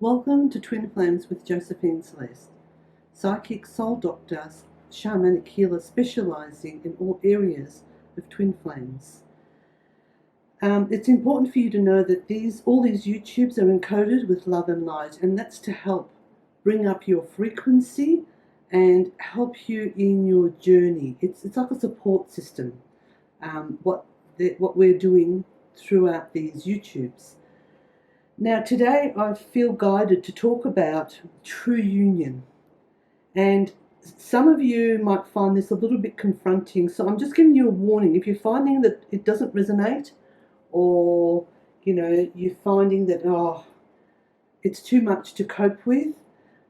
Welcome to Twin Flames with Josephine, Celeste, psychic soul doctor, shamanic healer specializing in all areas of twin flames. It's important for you to know that all these YouTubes are encoded with love and light, and that's to help bring up your frequency and help you in your journey. It's like a support system. What we're doing throughout these YouTubes. Now, today I feel guided to talk about true union. And some of you might find this a little bit confronting, so I'm just giving you a warning. If you're finding that it doesn't resonate, or you're finding that it's too much to cope with,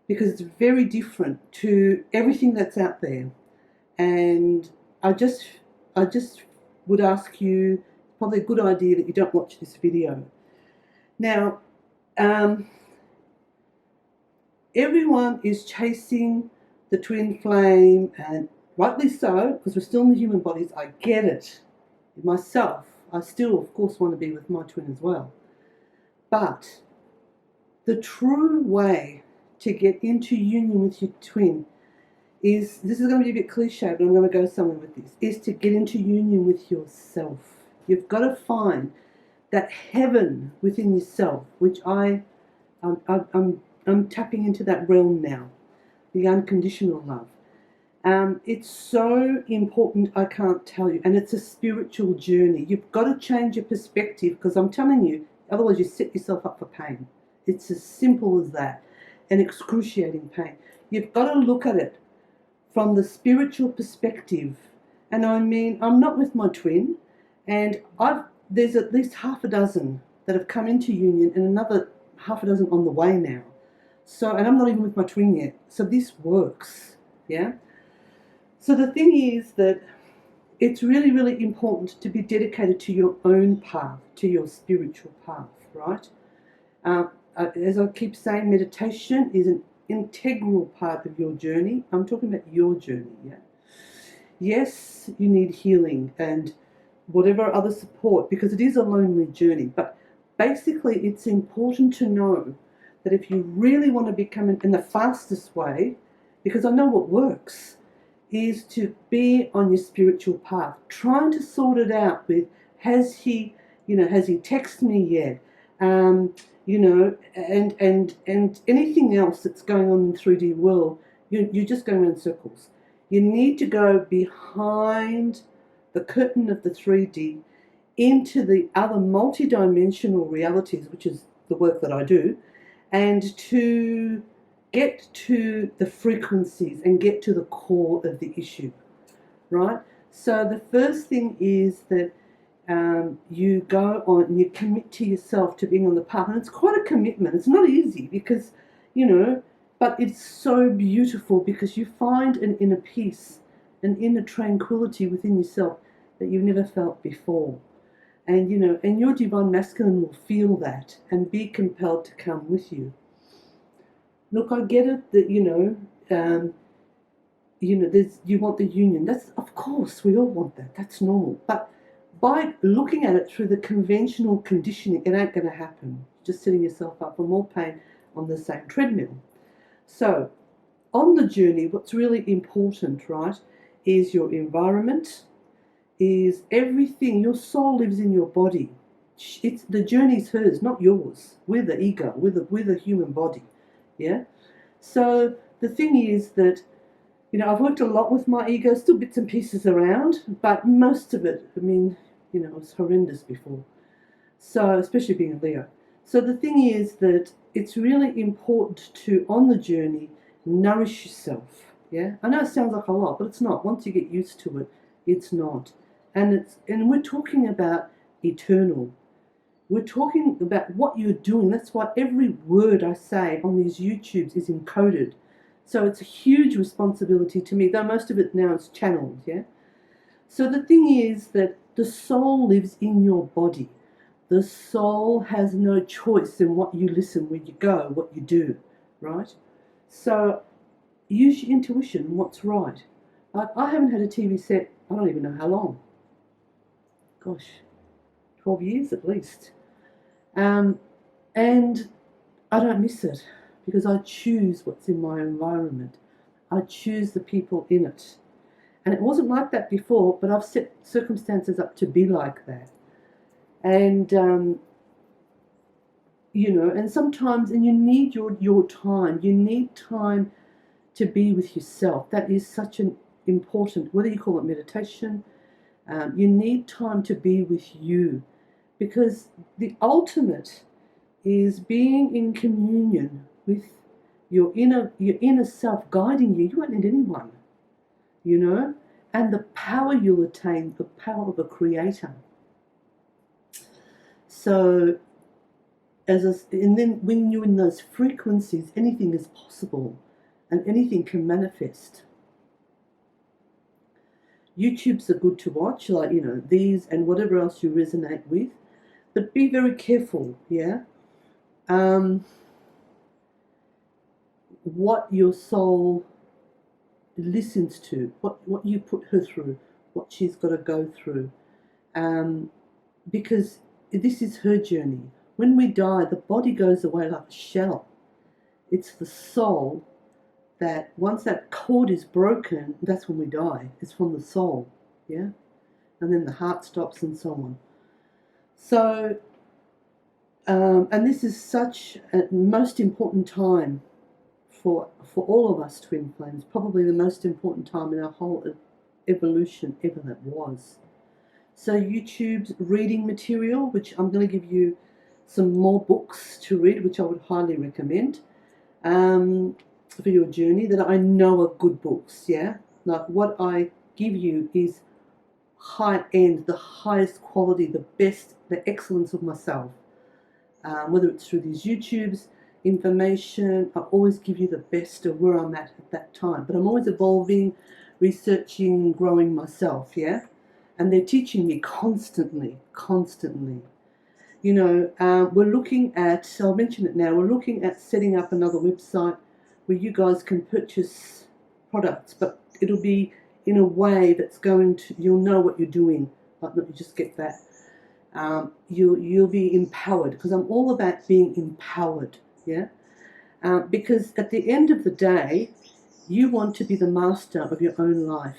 because it's very different to everything that's out there. And I just would ask you, probably a good idea that you don't watch this video. Now, everyone is chasing the twin flame, and rightly so, because we're still in the human bodies. I get it. Myself, I still, of course, want to be with my twin as well. But the true way to get into union with your twin is, this is going to be a bit cliche, but I'm going to go somewhere with this, is to get into union with yourself. You've got to find that heaven within yourself, which I'm tapping into that realm now, the unconditional love. It's so important, I can't tell you, and it's a spiritual journey. You've got to change your perspective, because I'm telling you, otherwise you set yourself up for pain. It's as simple as that, and excruciating pain. You've got to look at it from the spiritual perspective. And I mean, I'm not with my twin, and there's at least half a dozen that have come into union, and another half a dozen on the way now. So, and I'm not even with my twin yet. So this works, yeah? So the thing is that it's really, really important to be dedicated to your own path, to your spiritual path, right? As I keep saying, meditation is an integral part of your journey. I'm talking about your journey, yeah? Yes, you need healing and whatever other support, because it is a lonely journey. But basically, it's important to know that if you really want to become, in the fastest way, because I know what works, is to be on your spiritual path, trying to sort it out with, has he texted me yet? And anything else that's going on in the 3D world, you're just going around in circles. You need to go behind the curtain of the 3D into the other multidimensional realities, which is the work that I do, and to get to the frequencies and get to the core of the issue, right? So the first thing is that you go on and you commit to yourself to being on the path. And it's quite a commitment. It's not easy because, but it's so beautiful, because you find an inner peace, an inner tranquility within yourself that you've never felt before. And, and your divine masculine will feel that and be compelled to come with you. Look, I get it that, you want the union. That's, of course, we all want that. That's normal. But by looking at it through the conventional conditioning, it ain't going to happen. Just setting yourself up for more pain on the same treadmill. So, on the journey, what's really important, right, is your environment, is everything. Your soul lives in your body. The journey's hers, not yours. We're the ego. We're the human body. Yeah. So the thing is that, I've worked a lot with my ego, still bits and pieces around, but most of it, it was horrendous before. So, especially being a Leo. So the thing is that it's really important to, on the journey, nourish yourself. Yeah. I know it sounds like a lot, but it's not. Once you get used to it, it's not. And we're talking about eternal. We're talking about what you're doing. That's why every word I say on these YouTubes is encoded. So it's a huge responsibility to me, though most of it now is channeled, yeah? So the thing is that the soul lives in your body. The soul has no choice in what you listen, where you go, what you do, right? So use your intuition and what's right. I haven't had a TV set, I don't even know how long. Gosh, 12 years at least. And I don't miss it because I choose what's in my environment. I choose the people in it. And it wasn't like that before, but I've set circumstances up to be like that. And, and sometimes, and you need your time. You need time to be with yourself. That is such an important, whether you call it meditation, you need time to be with you, because the ultimate is being in communion with your inner self guiding you. You won't need anyone, and the power you'll attain, the power of a creator. So, and then when you're in those frequencies, anything is possible and anything can manifest. YouTubes are good to watch, like, these and whatever else you resonate with, but be very careful, yeah? What your soul listens to, what you put her through, what she's got to go through, because this is her journey. When we die, the body goes away like a shell. It's the soul that, once that cord is broken, that's when we die. It's from the soul, yeah? And then the heart stops and so on. So, and this is such a most important time for all of us twin flames, probably the most important time in our whole evolution ever that was. So YouTube's reading material, which I'm going to give you some more books to read, which I would highly recommend for your journey, that I know are good books, yeah? Like, what I give you is high end, the highest quality, the best, the excellence of myself. Whether it's through these YouTubes, information, I always give you the best of where I'm at that time. But I'm always evolving, researching, growing myself, yeah? And they're teaching me constantly. We're looking at, I'll mention it now, we're looking at setting up another website where you guys can purchase products, but it'll be in a way that's going to, you'll know what you're doing. Like, let me just get that. You'll be empowered, because I'm all about being empowered, yeah? Because at the end of the day, you want to be the master of your own life.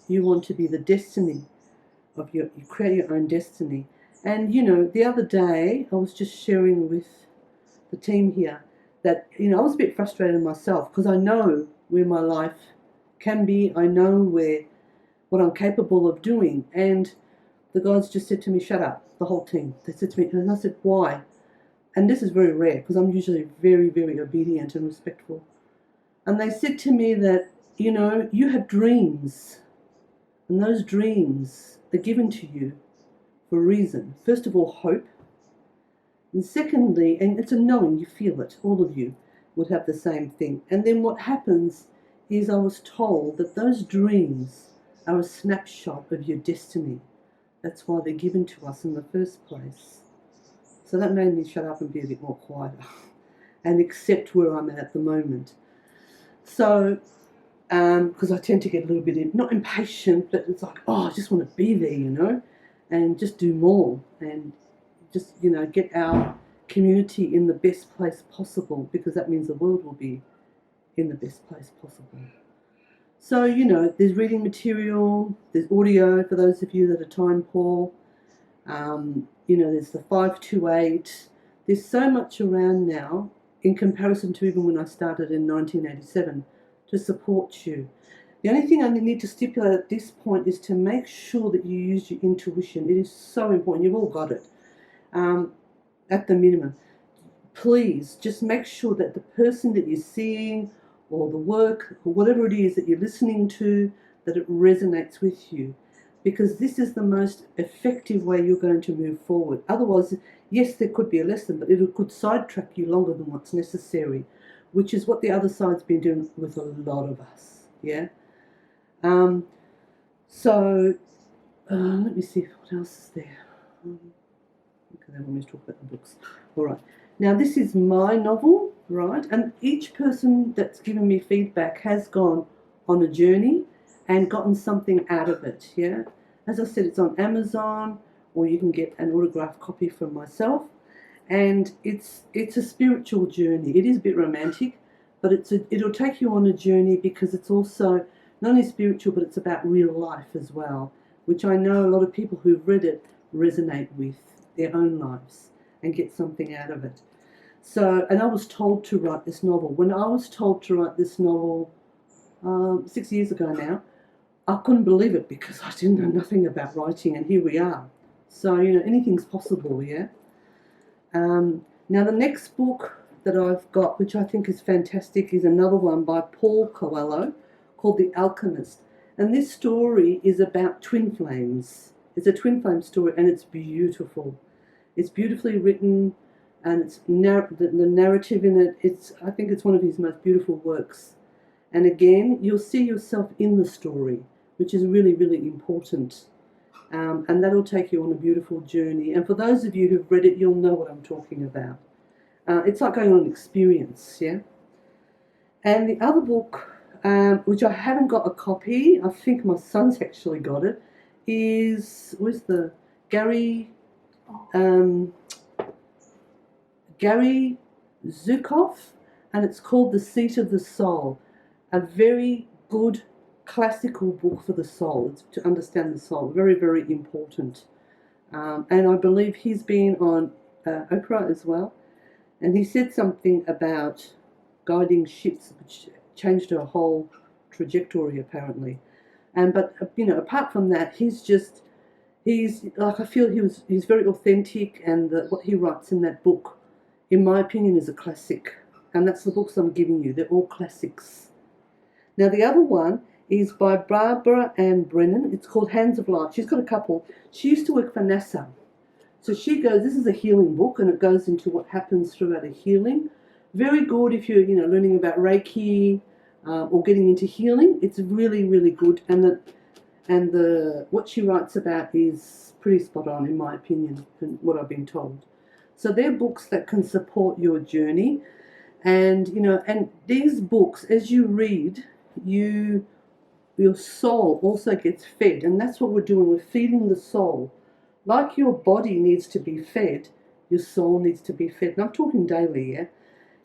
You want to be the destiny of you create your own destiny. And, the other day, I was just sharing with the team here that, I was a bit frustrated myself, because I know where my life can be. I know what I'm capable of doing. And the guys just said to me, shut up, the whole team. They said to me, and I said, why? And this is very rare, because I'm usually very, very obedient and respectful. And they said to me that, you have dreams, and those dreams are given to you for a reason. First of all, hope. And secondly, and it's a knowing, you feel it, all of you would have the same thing. And then what happens is, I was told that those dreams are a snapshot of your destiny. That's why they're given to us in the first place. So that made me shut up and be a bit more quieter and accept where I'm at the moment. So, because I tend to get a little bit, not impatient, but it's like, I just want to be there, and just do more, and just, get our community in the best place possible, because that means the world will be in the best place possible. So, there's reading material, there's audio for those of you that are time poor, there's the 528, there's so much around now in comparison to even when I started in 1987 to support you. The only thing I need to stipulate at this point is to make sure that you use your intuition. It is so important. You've all got it, at the minimum. Please just make sure that the person that you're seeing, or the work, or whatever it is that you're listening to, that it resonates with you. Because this is the most effective way you're going to move forward. Otherwise, yes, there could be a lesson, but it could sidetrack you longer than what's necessary, which is what the other side's been doing with a lot of us, yeah? Let me see what else is there. Okay, they want me to talk about the books. All right. Now, this is my novel, right? And each person that's given me feedback has gone on a journey and gotten something out of it, yeah? As I said, it's on Amazon, or you can get an autographed copy from myself. and it's a spiritual journey. It is a bit romantic, but it'll take you on a journey because it's also not only spiritual, but it's about real life as well, which I know a lot of people who've read it resonate with their own lives and get something out of it. So, and I was told to write this novel. When I was told to write this novel 6 years ago now, I couldn't believe it because I didn't know nothing about writing, and here we are. So, anything's possible, yeah? Now, the next book that I've got, which I think is fantastic, is another one by Paul Coelho called The Alchemist. And this story is about twin flames. It's a twin flame story, and it's beautiful. It's beautifully written, and it's the narrative in it. I think it's one of his most beautiful works. And again, you'll see yourself in the story, which is really, really important. And that'll take you on a beautiful journey. And for those of you who've read it, you'll know what I'm talking about. It's like going on an experience, yeah? And the other book, which I haven't got a copy, I think my son's actually got it, is, where's the, Gary Zukov, and it's called The Seat of the Soul. A very good classical book for the soul. It's to understand the soul. Very, very important. And I believe he's been on Oprah as well. And he said something about guiding ships, which changed her whole trajectory apparently. But apart from that, he's like, I feel he's very authentic, and what he writes in that book, in my opinion, is a classic. And that's the books I'm giving you. They're all classics. Now, the other one is by Barbara Ann Brennan. It's called Hands of Light. She's got a couple. She used to work for NASA. So she goes, this is a healing book, and it goes into what happens throughout a healing. Very good if you're, learning about Reiki or getting into healing. It's really, really good. And what she writes about is pretty spot on, in my opinion, and what I've been told. So they're books that can support your journey. And, and these books, as you read, your soul also gets fed, and that's what we're doing. We're feeding the soul. Like your body needs to be fed, your soul needs to be fed. And I'm talking daily, yeah?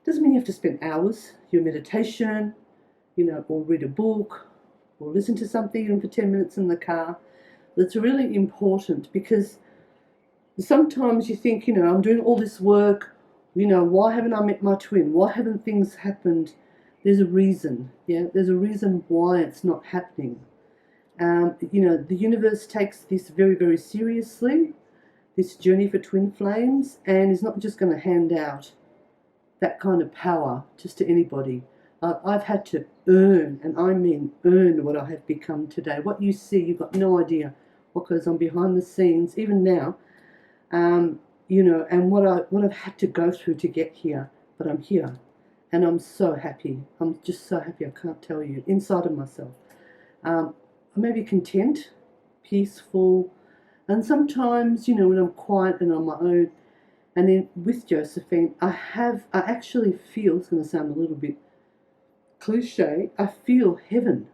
Doesn't mean you have to spend hours, your meditation, or read a book, or listen to something even for 10 minutes in the car. That's really important, because sometimes you think, I'm doing all this work, why haven't I met my twin? Why haven't things happened? There's a reason, yeah? There's a reason why it's not happening. The universe takes this very, very seriously, this journey for twin flames, and is not just going to hand out that kind of power just to anybody. I've had to earn, and I mean earn, what I have become today. What you see, you've got no idea what goes on behind the scenes, even now, and what I've had to go through to get here. But I'm here. And I'm so happy. I'm just so happy. I can't tell you. Inside of myself. I may be content, peaceful. And sometimes, when I'm quiet and on my own, and then with Josephine, I actually feel, it's going to sound a little bit cliche, I feel heaven.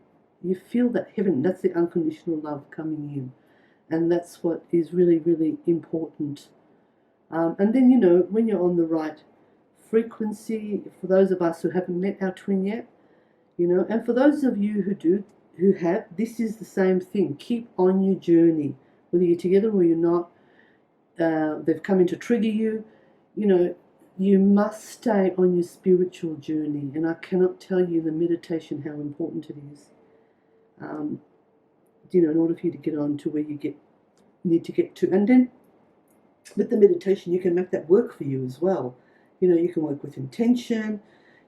You feel that heaven. That's the unconditional love coming in. And that's what is really, really important. And then, when you're on the right frequency, for those of us who haven't met our twin yet, and for those of you who have, this is the same thing. Keep on your journey, whether you're together or you're not. They've come in to trigger you. You must stay on your spiritual journey, and I cannot tell you the meditation how important it is. In order for you to get on to where you need to get to, and then with the meditation, you can make that work for you as well. You can work with intention.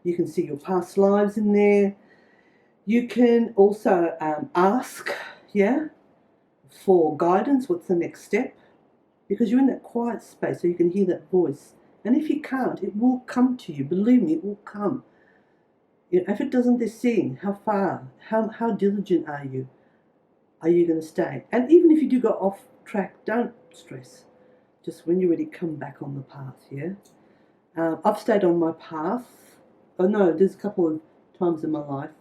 You can see your past lives in there. You can also ask, for guidance. What's the next step? Because you're in that quiet space, so you can hear that voice. And if you can't, it will come to you. Believe me, it will come. If it doesn't, they're seeing how far, how diligent are you? Are you going to stay? And even if you do go off track, don't stress. Just when you're ready, come back on the path, yeah? I've stayed on my path. Oh no, there's a couple of times in my life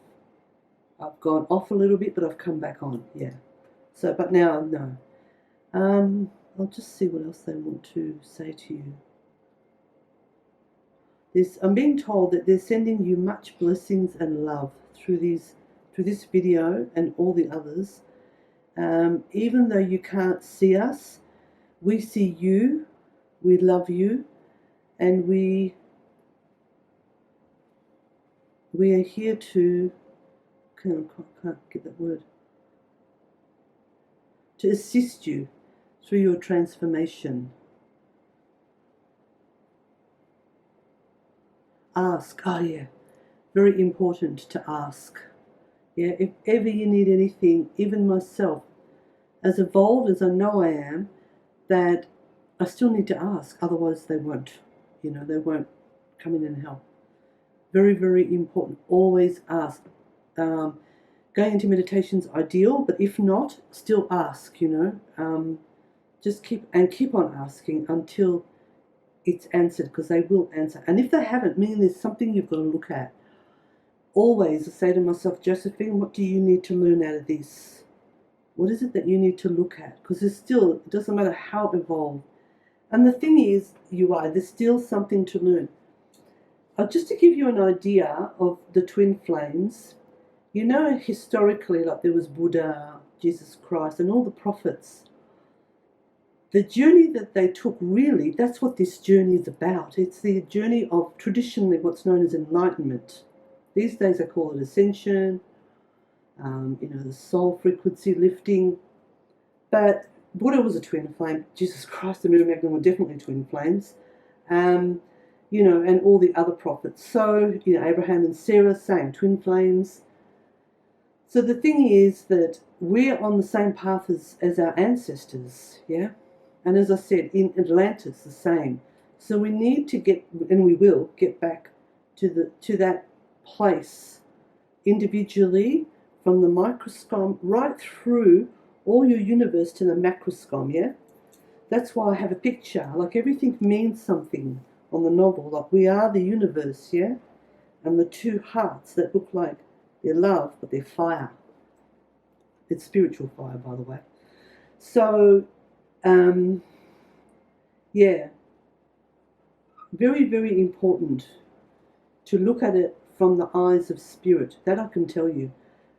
I've gone off a little bit, but I've come back on, yeah. So, but now, no. I'll just see what else they want to say to you. I'm being told that they're sending you much blessings and love through this video and all the others. Even though you can't see us, we see you, we love you, and we are here to, can't get that word, to assist you through your transformation. Ask. Oh yeah, very important to ask. Yeah, if ever you need anything, even myself, as evolved as I know I am, that I still need to ask, otherwise they won't, they won't come in and help. Very, very important. Always ask. Going into meditation is ideal, but if not, still ask, just keep on asking until it's answered, because they will answer. And if they haven't, meaning there's something you've got to look at. Always I say to myself, Josephine, what do you need to learn out of this? What is it that you need to look at? Because it doesn't matter how evolved. And the thing is, there's still something to learn. Just to give you an idea of the twin flames, historically, like there was Buddha, Jesus Christ, and all the prophets. The journey that they took, really, that's what this journey is about. It's the journey of traditionally what's known as enlightenment. These days I call it Ascension, the soul frequency lifting. But Buddha was a twin flame. Jesus Christ and Mary Magdalene were definitely twin flames. And all the other prophets. So, Abraham and Sarah, same, twin flames. So the thing is that we're on the same path as our ancestors, yeah? And as I said, in Atlantis, the same. So we need to get, and we will, get back to that place individually, from the microscope right through all your universe to the macroscope, yeah? That's why I have a picture, like everything means something on the novel, like we are the universe, yeah? And the two hearts that look like they're love, but they're fire. It's spiritual fire, by the way. So, yeah, very, very important to look at it from the eyes of spirit. That I can tell you,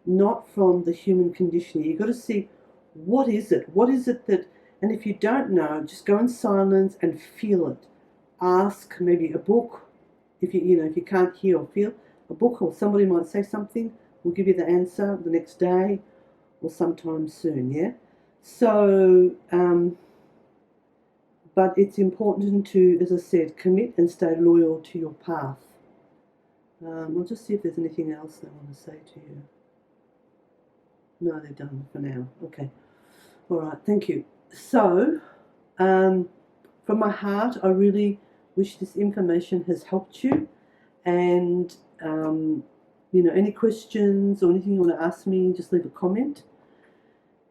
not from the human conditioning. You've got to see, what is it? What is it that, and if you don't know, just go in silence and feel it. Ask maybe a book. If you can't hear or feel, a book, or somebody might say something, will give you the answer the next day or sometime soon, yeah? So, but it's important to, as I said, commit and stay loyal to your path. I'll just see if there's anything else I want to say to you. No, they're done for now. Okay. All right, thank you. So, from my heart, I really wish this information has helped you. And, any questions or anything you want to ask me, just leave a comment.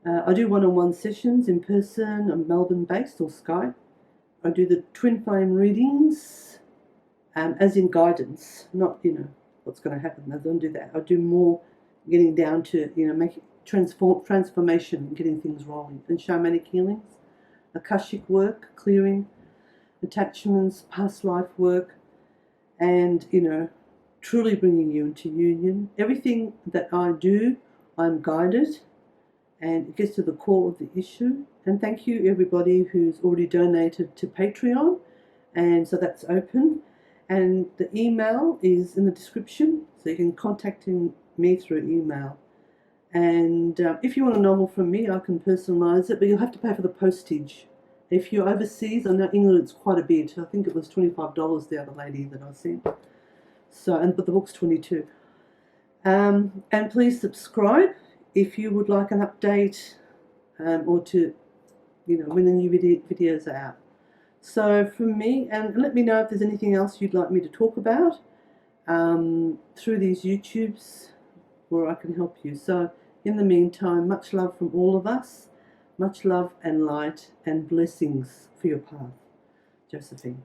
I do one-on-one sessions in person. I'm Melbourne-based, or Skype. I do the twin flame readings, as in guidance, not, what's going to happen. I don't do that. I do more getting down to, making transformation, getting things rolling, and shamanic healings, Akashic work, clearing, attachments, past life work, and, truly bringing you into union. Everything that I do, I'm guided, and it gets to the core of the issue. And thank you everybody who's already donated to Patreon, and so that's open. And the email is in the description, so you can contact me through email. And if you want a novel from me, I can personalise it, but you'll have to pay for the postage. If you're overseas, I know England it's quite a bit. I think it was $25, the other lady that I sent. So, but the book's $22. And please subscribe if you would like an update, or to, when the new videos are out. So from me, and let me know if there's anything else you'd like me to talk about through these YouTubes, where I can help you. So in the meantime, much love from all of us. Much love and light and blessings for your path. Josephine.